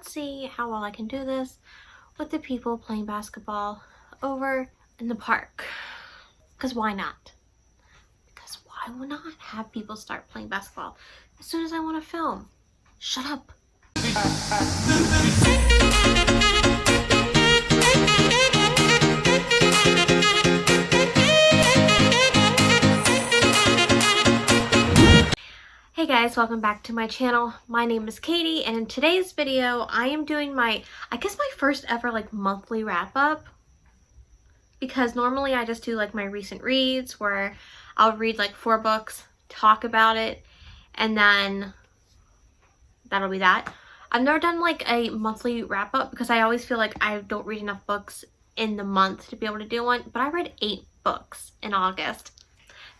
let's see how well I can do this with the people playing basketball over in the park. Because why not? Because why would not have people start playing basketball as soon as I want to film? Shut up. Hey guys, welcome back to my channel. My name is Katie, and in today's video I am doing my first ever like monthly wrap up, because normally I just do like my recent reads where I'll read like 4 books, talk about it, and then that'll be that. I've never done like a monthly wrap up because I always feel like I don't read enough books in the month to be able to do one, but I read 8 books in August.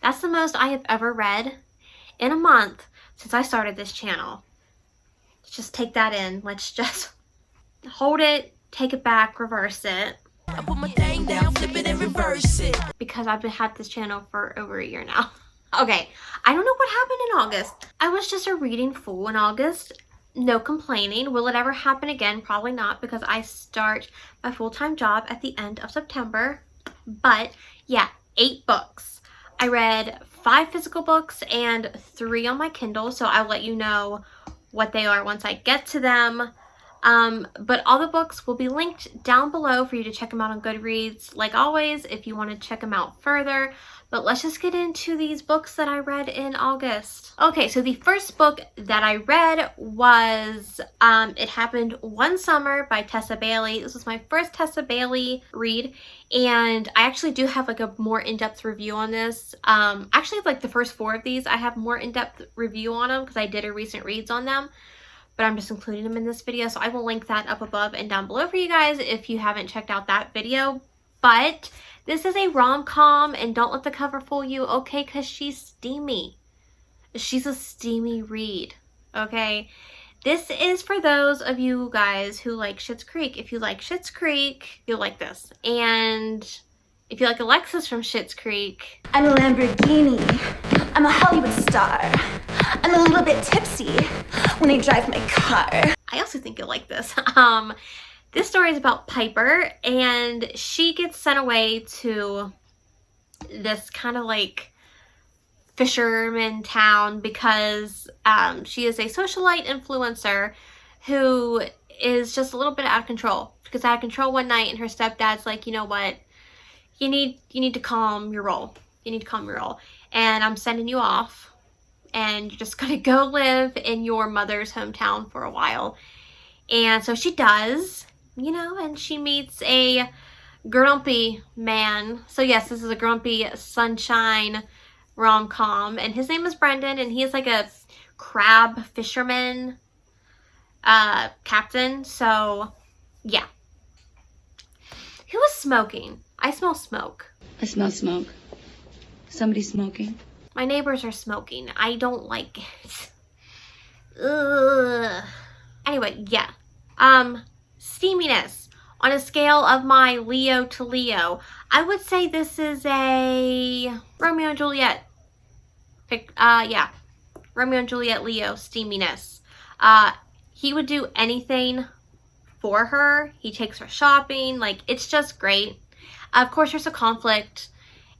That's the most I have ever read in a month since I started this channel. Let's just take that in. Let's just hold it, take it back, reverse it. I put my thing down, flip it and reverse it. Because I've had this channel for over a year now. Okay, I don't know what happened in August. I was just a reading fool in August. No complaining. Will it ever happen again? Probably not, because I start my full-time job at the end of September. But yeah, 8 books. I read 5 physical books and 3 on my Kindle, so I'll let you know what they are once I get to them. But all the books will be linked down below for you to check them out on Goodreads, like always, if you want to check them out further. But let's just get into these books that I read in August. Okay, so the first book that I read was It Happened One Summer by Tessa Bailey. This was my first Tessa Bailey read, and I actually do have like a more in-depth review on this. Actually, like the first 4 of these, I have more in-depth review on them because I did a recent reads on them. But I'm just including them in this video, so I will link that up above and down below for you guys if you haven't checked out that video. But this is a rom-com, and don't let the cover fool you, okay? Because she's steamy. She's a steamy read, okay? This is for those of you guys who like Schitt's Creek. If you like Schitt's Creek, you'll like this. And if you like Alexis from Schitt's Creek, I'm a Lamborghini. I'm a Hollywood star. I'm a little bit tipsy when I drive my car. I also think you'll like this. This story is about Piper, and she gets sent away to this kind of like fisherman town because she is a socialite influencer who is just a little bit out of control. She gets out of control one night, and her stepdad's like, you know what, you need to calm your roll. You need to calm your roll, and I'm sending you off, and you're just gonna go live in your mother's hometown for a while. And so she does, you know, and she meets a grumpy man. So yes, this is a grumpy sunshine rom-com, and his name is Brendan, and he is like a crab fisherman captain. So yeah. Who was smoking? I smell smoke. I smell smoke. Somebody's smoking. My neighbors are smoking. I don't like it. Ugh. Anyway, yeah. Steaminess. On a scale of my Leo to Leo, I would say this is a Romeo and Juliet. Yeah. Romeo and Juliet Leo steaminess. He would do anything for her. He takes her shopping. Like, it's just great. Of course, there's a conflict.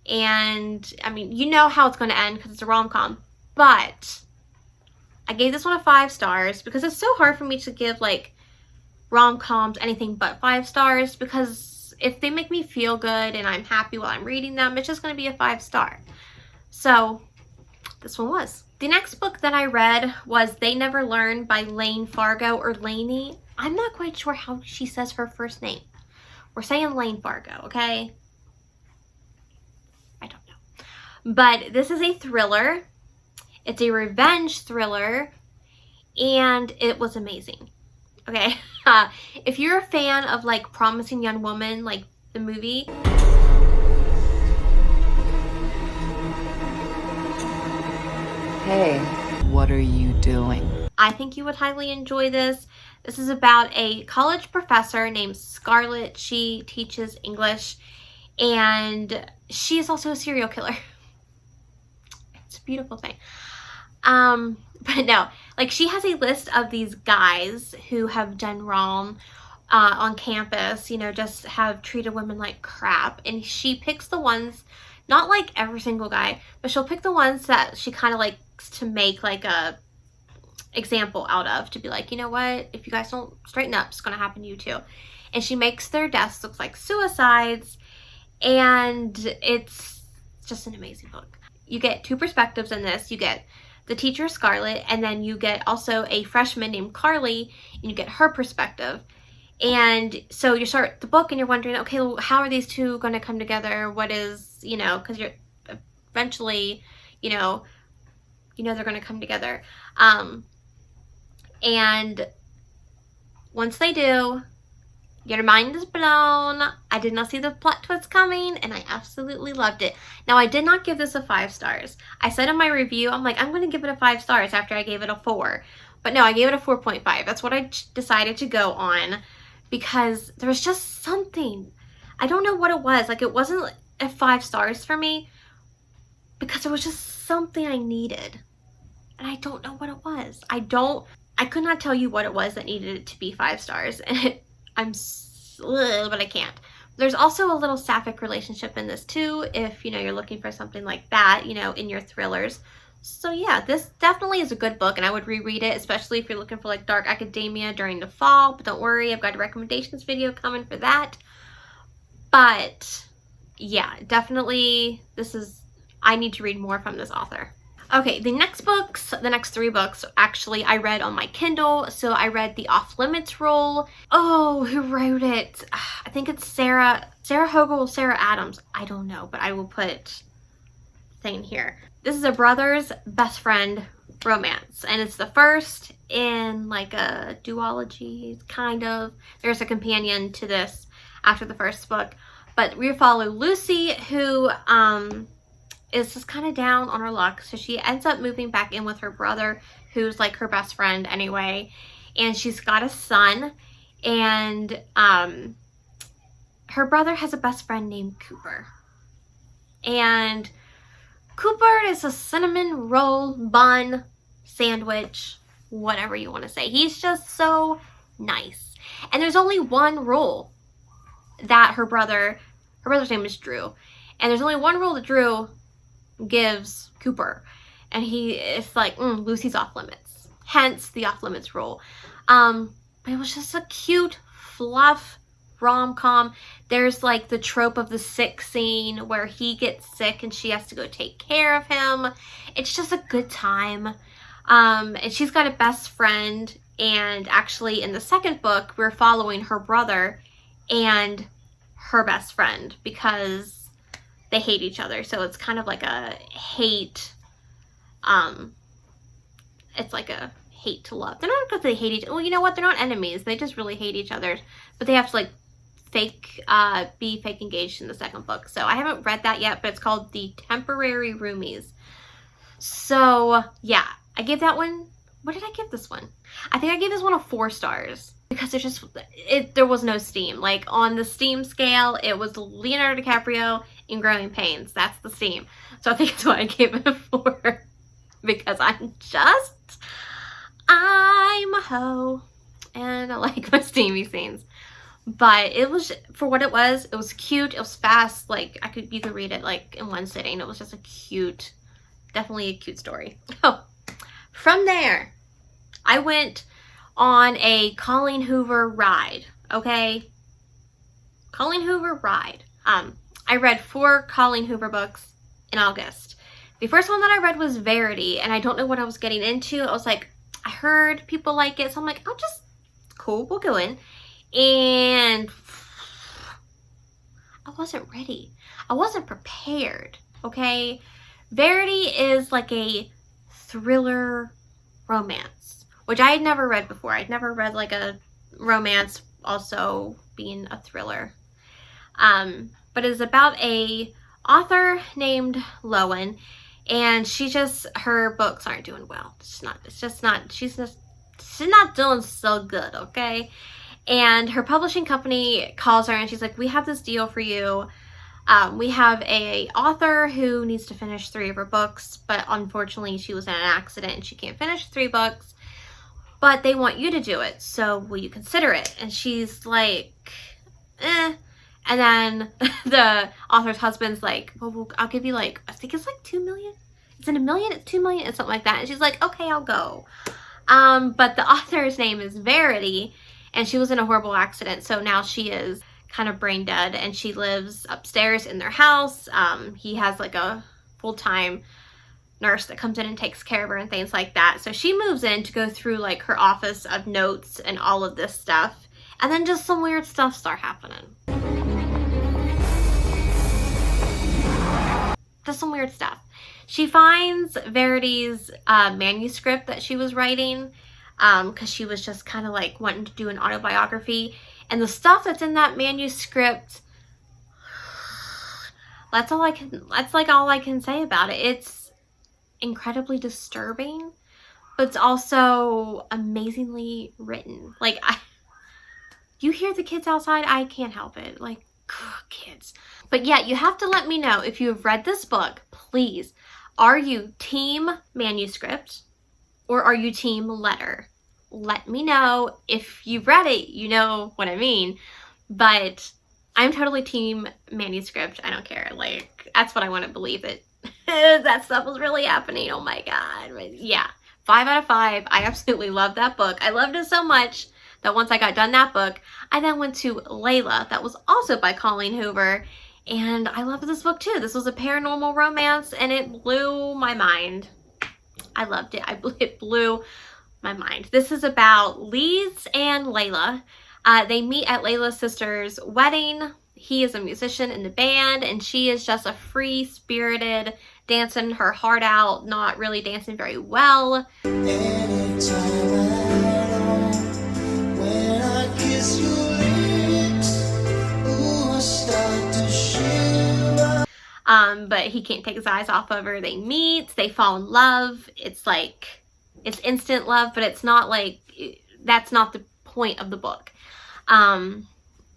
And, I mean, you know how it's going to end because it's a rom-com. But I gave this one a 5 stars because it's so hard for me to give, like, rom-coms anything but 5 stars, because if they make me feel good and I'm happy while I'm reading them, it's just going to be a 5-star. So this one was. The next book that I read was They Never Learn by Lane Fargo, or Lainey. I'm not quite sure how she says her first name. We're saying Lane Fargo, okay? I don't know. But this is a thriller. It's a revenge thriller, and it was amazing. Okay, if you're a fan of like Promising Young Woman, like the movie, Hey, what are you doing? I think you would highly enjoy this. This is about a college professor named Scarlett. She teaches English, and she is also a serial killer. It's a beautiful thing. But no, Like, she has a list of these guys who have done wrong on campus, you know, just have treated women like crap. And she picks the ones, not like every single guy, but she'll pick the ones that she kind of likes to make like a example out of, to be like, you know what, if you guys don't straighten up, it's going to happen to you too. And she makes their deaths look like suicides. And it's just an amazing book. You get two perspectives in this. You get the teacher Scarlett, and then you get also a freshman named Carly, and you get her perspective. And so you start the book and you're wondering, okay, well, how are these two going to come together? What is, you know, because you're eventually, you know they're going to come together. And once they do, your mind is blown. I did not see the plot twist coming, and I absolutely loved it. Now, I did not give this a 5 stars. I said in my review, I'm like, I'm going to give it a 5 stars after I gave it a 4. But no, I gave it a 4.5. That's what I decided to go on, because there was just something. I don't know what it was. Like, it wasn't a 5 stars for me, because there was just something I needed. And I don't know what it was. I could not tell you what it was that needed it to be 5 stars. And but I can't. There's also a little sapphic relationship in this too, if, you know, you're looking for something like that, you know, in your thrillers. So yeah, this definitely is a good book, and I would reread it, especially if you're looking for like dark academia during the fall. But don't worry, I've got a recommendations video coming for that. But yeah, definitely I need to read more from this author. Okay, the next 3 books, actually, I read on my Kindle. So I read the Offlimits Roll. Oh, who wrote it? I think it's Sarah Hogel, Sarah Adams. I don't know, but I will put thing here. This is a brother's best friend romance, and it's the first in like a duology, kind of. There's a companion to this after the first book, but we follow Lucy, who is just kind of down on her luck. So she ends up moving back in with her brother, who's like her best friend anyway. And she's got a son, and her brother has a best friend named Cooper. And Cooper is a cinnamon roll bun sandwich, whatever you want to say. He's just so nice. And there's only one rule that her brother's name is Drew. And there's only one rule that Drew gives Cooper, and it's like, Lucy's off limits, hence the Offlimits Roll. But it was just a cute fluff rom-com. There's like the trope of the sick scene where he gets sick and she has to go take care of him. It's just a good time. And she's got a best friend, and actually in the second book we're following her brother and her best friend because they hate each other. So it's kind of like a hate, it's like a hate to love. They're not because they hate each other. Well, you know what? They're not enemies. They just really hate each other. But they have to like be fake engaged in the second book. So I haven't read that yet, but it's called The Temporary Roomies. So yeah, I gave that one, what did I give this one? I think I gave this one a 4 stars. Because there was no steam. Like, on the steam scale, it was Leonardo DiCaprio in Growing Pains. That's the steam. So I think that's why I gave it a 4. Because I'm a hoe. And I like my steamy scenes. But it was, for what it was cute. It was fast. Like, you could read it, like, in one sitting. It was just definitely a cute story. Oh, from there, I went on a Colleen Hoover ride, okay? Colleen Hoover ride. I read 4 Colleen Hoover books in August. The first one that I read was Verity, and I don't know what I was getting into. I was like, I heard people like it, so I'm like, cool, we'll go in. And I wasn't ready. I wasn't prepared, okay? Verity is like a thriller romance, which I had never read before. I'd never read like a romance also being a thriller. But it's about a author named Lowen, and her books aren't doing well. She's not doing so good, okay? And her publishing company calls her and she's like, we have this deal for you. We have a author who needs to finish 3 of her books, but unfortunately she was in an accident and she can't finish 3 books. but they want you to do it. So will you consider it? And she's like, eh. And then the author's husband's like, well, I'll give you like, I think it's like 2 million. Is it $1 million? It's 2 million. It's something like that. And she's like, okay, I'll go. But the author's name is Verity, and she was in a horrible accident. So now she is kind of brain dead, and she lives upstairs in their house. He has like a full-time nurse that comes in and takes care of her and things like that. So she moves in to go through like her office of notes and all of this stuff. And then just some weird stuff start happening. Just some weird stuff. She finds Verity's manuscript that she was writing because she was just kind of like wanting to do an autobiography. And the stuff that's in that manuscript, that's all I can say about it. It's incredibly disturbing, but it's also amazingly written. Like, you hear the kids outside, I can't help it. Like, kids. But yeah, you have to let me know if you have read this book, please. Are you team manuscript or are you team letter? Let me know. If you've read it, you know what I mean. But I'm totally team manuscript. I don't care. Like, that's what I want to believe it. That stuff was really happening. Oh my God. But yeah, 5 out of 5. I absolutely love that book. I loved it so much that once I got done that book, I then went to Layla. That was also by Colleen Hoover. And I loved this book too. This was a paranormal romance and it blew my mind. I loved it. It blew my mind. This is about Liz and Layla. They meet at Layla's sister's wedding. He is a musician in the band and she is just a free-spirited, dancing her heart out, not really dancing very well. But he can't take his eyes off of her. They meet, they fall in love. It's like, it's instant love, but it's not like, that's not the point of the book. And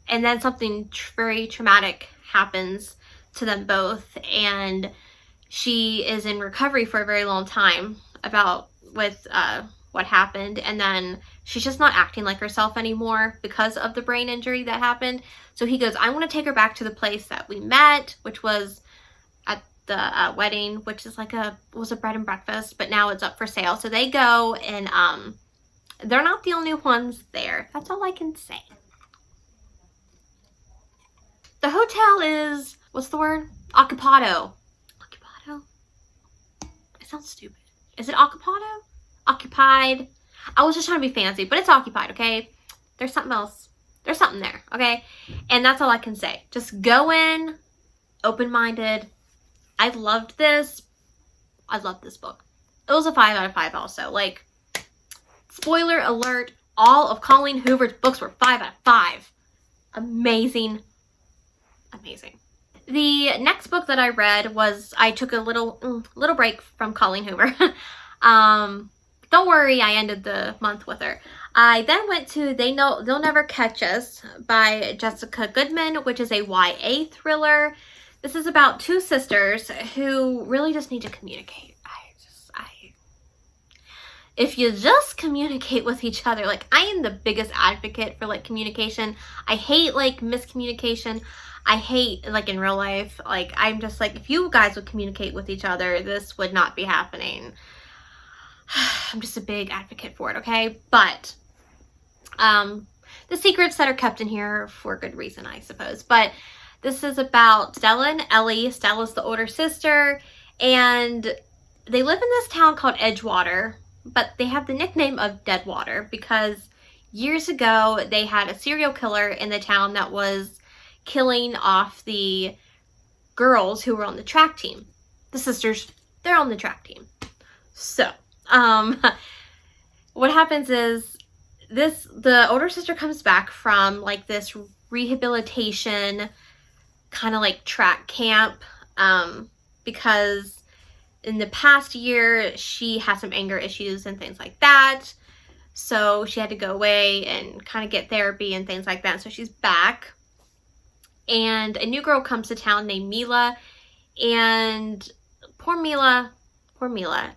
then something very traumatic happens to them both, and she is in recovery for a very long time with what happened, and then she's just not acting like herself anymore because of the brain injury that happened. So he goes, I want to take her back to the place that we met, which was at the wedding, which is like was a bread and breakfast, but now it's up for sale. So they go, and they're not the only ones there. That's all I can say. The hotel is, what's the word? Occupado. Occupado? It sounds stupid. Is it occupado? Occupied? I was just trying to be fancy, but it's occupied, okay? There's something else. There's something there, okay? And that's all I can say. Just go in, open-minded. I loved this. I loved this book. It was a 5 out of 5 also. Like, spoiler alert, all of Colleen Hoover's books were 5 out of 5. Amazing. Amazing. The next book that I read was, I took a little break from Colleen Hoover. Don't worry, I ended the month with her. I then went to They'll Never Catch Us by Jessica Goodman, which is a YA thriller. This is about 2 sisters who really just need to communicate. If you just communicate with each other, like, I am the biggest advocate for like communication. I hate like miscommunication. I hate, like, in real life, like, I'm just like, if you guys would communicate with each other, this would not be happening. I'm just a big advocate for it, okay? But the secrets that are kept in here for good reason, I suppose. But this is about Stella and Ellie. Stella's the older sister, and they live in this town called Edgewater, but they have the nickname of Deadwater because years ago they had a serial killer in the town that was killing off the girls who were on the track team. The sisters, they're on the track team. So, what happens is the older sister comes back from like this rehabilitation kind of like track camp, because in the past year she had some anger issues and things like that. So she had to go away and kind of get therapy and things like that. So she's back. And a new girl comes to town named Mila, and poor Mila,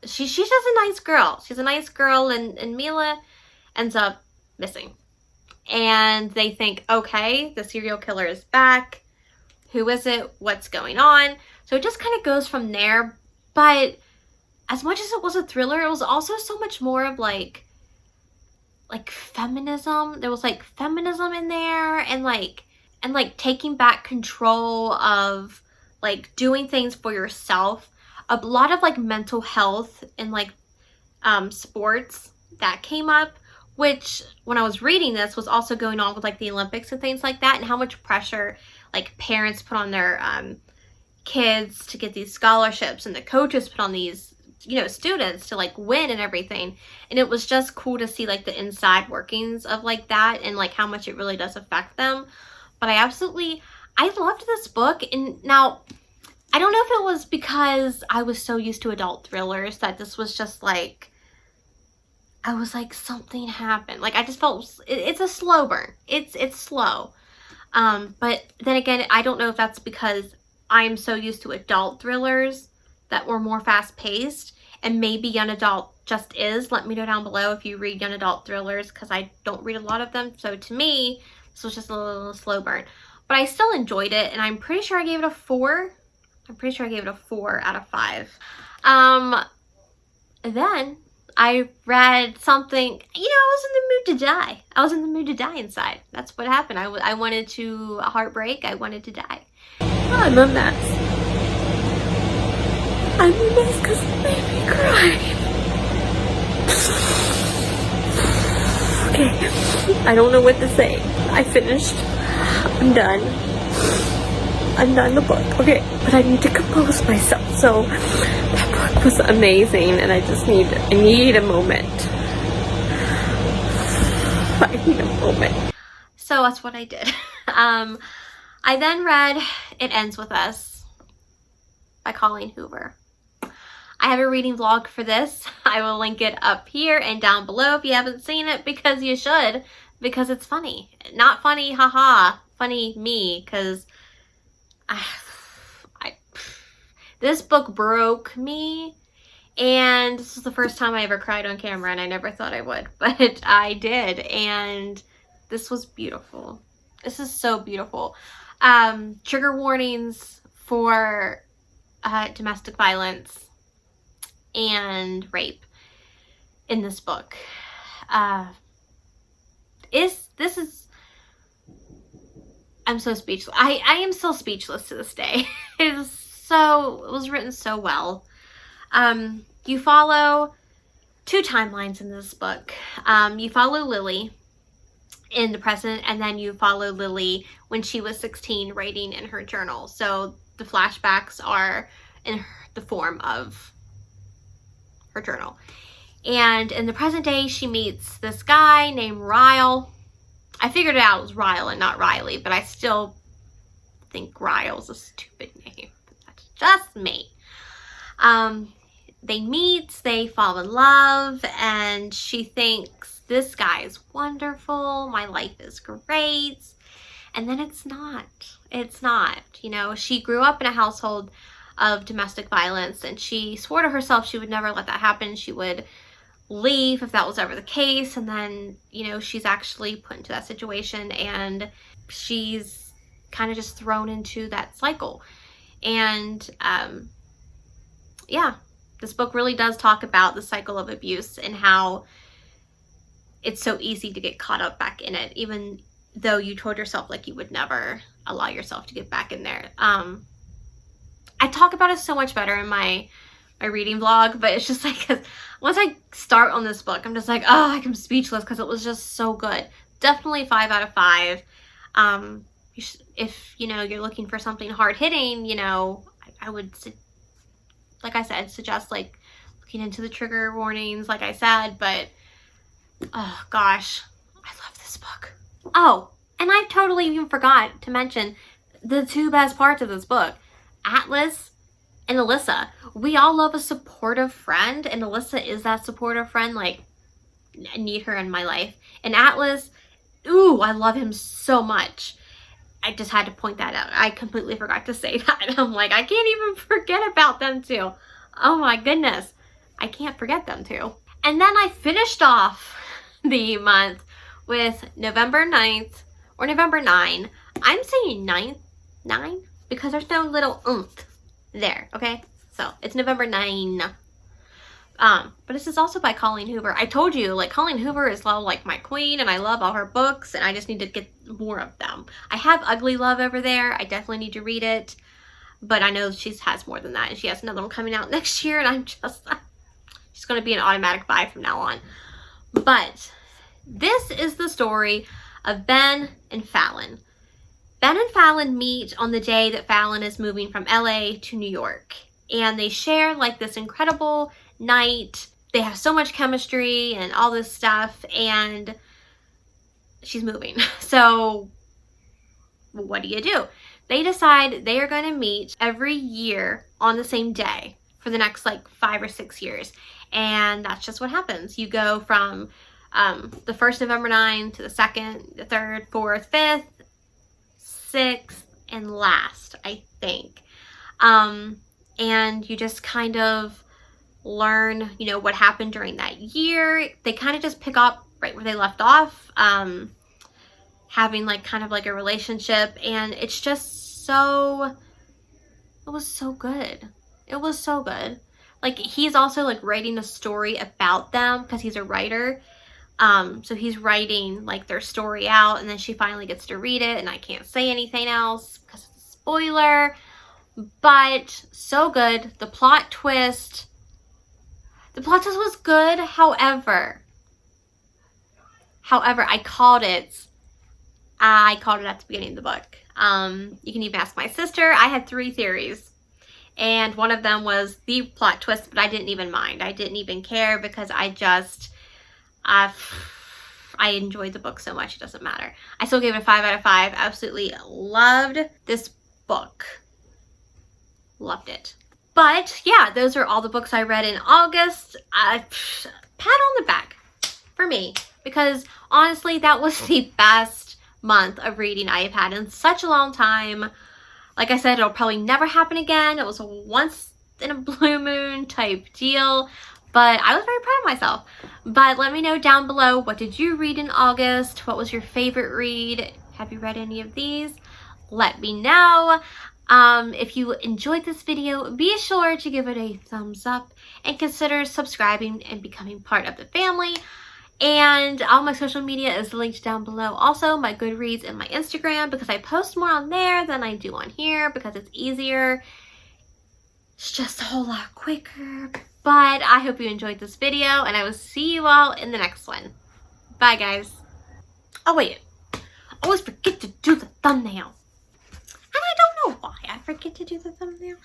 she's just a nice girl. She's a nice girl, and Mila ends up missing. And they think, okay, the serial killer is back. Who is it? What's going on? So it just kind of goes from there. But as much as it was a thriller, it was also so much more of like feminism. There was like feminism in there, and like taking back control of like doing things for yourself. A lot of like mental health and like sports that came up, which when I was reading this was also going on with like the Olympics and things like that, and how much pressure like parents put on their kids to get these scholarships, and the coaches put on these, you know, students to like win and everything. And it was just cool to see like the inside workings of like that, and like how much it really does affect them. But I loved this book. And now I don't know if it was because I was so used to adult thrillers that this was just like, I was like, something happened. Like I just felt it's a slow burn. It's slow. But then again, I don't know if that's because I'm so used to adult thrillers that were more fast paced, and maybe young adult just is. Let me know down below if you read young adult thrillers, because I don't read a lot of them. So to me, this was just a little slow burn, but I still enjoyed it, and I'm pretty sure I gave it a 4. I'm pretty sure I gave it a 4 out of 5. Then I read something, you know, I was in the mood to die. I was in the mood to die inside. That's what happened. I wanted to heartbreak. I wanted to die. I'm a mess. I'm a mess because it made me cry. Okay, I don't know what to say. I finished. I'm done. I'm done the book. Okay, but I need to compose myself. So that book was amazing, and I need a moment. I need a moment. So that's what I did. I then read It Ends With Us by Colleen Hoover. I have a reading vlog for this. I will link it up here and down below if you haven't seen it, because you should, because it's funny. Not funny, haha, funny me, because this book broke me, and this was the first time I ever cried on camera, and I never thought I would, but I did, and this was beautiful. This is so beautiful. Trigger warnings for domestic violence and rape in this book. I'm so speechless. I am still speechless to this day. It was written so well. You follow 2 timelines in this book. You follow Lily in the present, and then you follow Lily when she was 16 writing in her journal. So the flashbacks are in the form of her journal. And in the present day, she meets this guy named Ryle. I figured it out, it was Ryle and not Riley, but I still think Ryle's a stupid name. That's just me. They meet, they fall in love, and she thinks, this guy is wonderful, my life is great. And then it's not. It's not. You know, she grew up in a household of domestic violence, and she swore to herself she would never let that happen. She would leave if that was ever the case, and then, you know, she's actually put into that situation, and she's kind of just thrown into that cycle. And yeah, this book really does talk about the cycle of abuse and how it's so easy to get caught up back in it, even though you told yourself like you would never allow yourself to get back in there. I talk about it so much better in my reading vlog, but it's just like, 'cause once I start on this book, I'm just like, oh, I'm speechless, because it was just so good. Definitely 5 out of 5. If, you know, you're looking for something hard-hitting, you know, I would, like I said, suggest like looking into the trigger warnings, like I said. But oh gosh, I love this book. Oh, and I totally even forgot to mention the 2 best parts of this book. Atlas and Alyssa. We all love a supportive friend, and Alyssa is that supportive friend. Like, I need her in my life. And Atlas, ooh, I love him so much. I just had to point that out. I completely forgot to say that. I'm like, I can't even forget about them too. Oh my goodness. I can't forget them too. And then I finished off the month with November 9th or November 9. I'm saying 9 because there's no little oomph there, okay? So it's November 9. But this is also by Colleen Hoover. I told you, like, Colleen Hoover is like my queen, and I love all her books, and I just need to get more of them. I have Ugly Love over there. I definitely need to read it, but I know she has more than that, and she has another one coming out next year, and I'm just, she's going to be an automatic buy from now on. But this is the story of Ben and Fallon. Ben and Fallon meet on the day that Fallon is moving from LA to New York, and they share like this incredible night. They have so much chemistry and all this stuff, and she's moving. So what do? They decide they are going to meet every year on the same day for the next like 5 or 6 years, and that's just what happens. You go from the first November 9 to the 2nd, the 3rd, 4th, 5th, 6th, and last, I think. And you just kind of learn, you know, what happened during that year. They kind of just pick up right where they left off, having like kind of like a relationship, and it's just so, it was so good. It was so good. Like, he's also like writing a story about them because he's a writer. So he's writing like their story out, and then she finally gets to read it, and I can't say anything else because it's a spoiler. But so good. The plot twist was good. However, I called it at the beginning of the book. You can even ask my sister. I had 3 theories, and one of them was the plot twist, but I didn't even mind. I didn't even care because I enjoyed the book so much, it doesn't matter. I still gave it a 5 out of 5. Absolutely loved this book. Loved it. But yeah, those are all the books I read in August. Pat on the back for me, because honestly, that was the best month of reading I have had in such a long time. Like I said, it'll probably never happen again. It was a once in a blue moon type deal, but I was very proud of myself. But let me know down below, what did you read in August? What was your favorite read? Have you read any of these? Let me know. If you enjoyed this video, be sure to give it a thumbs up and consider subscribing and becoming part of the family. And all my social media is linked down below. Also, my Goodreads and my Instagram, because I post more on there than I do on here because it's easier. It's just a whole lot quicker. But I hope you enjoyed this video, and I will see you all in the next one. Bye, guys. Oh, wait. I always forget to do the thumbnail. And I don't know why I forget to do the thumbnail.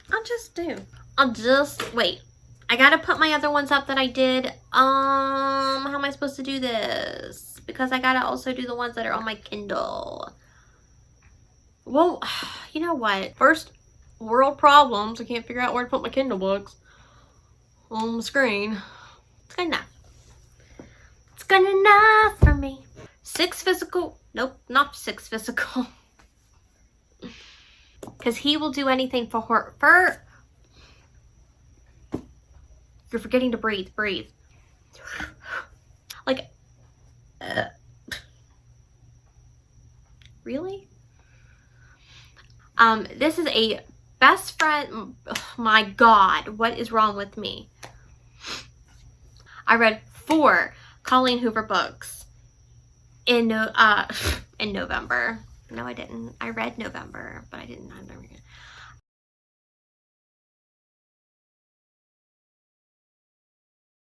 I'll just wait. I gotta put my other ones up that I did. How am I supposed to do this? Because I gotta also do the ones that are on my Kindle. Well, you know what? First world problems. I can't figure out where to put my Kindle books on the screen. It's good enough. It's good enough for me. 6 physical. Nope, not 6 physical. Because he will do anything for her. You're forgetting to breathe. Breathe. Like, really? This is a best friend. Oh my God, what is wrong with me? I read 4 Colleen Hoover books in November. No, I didn't. I read November, but I didn't.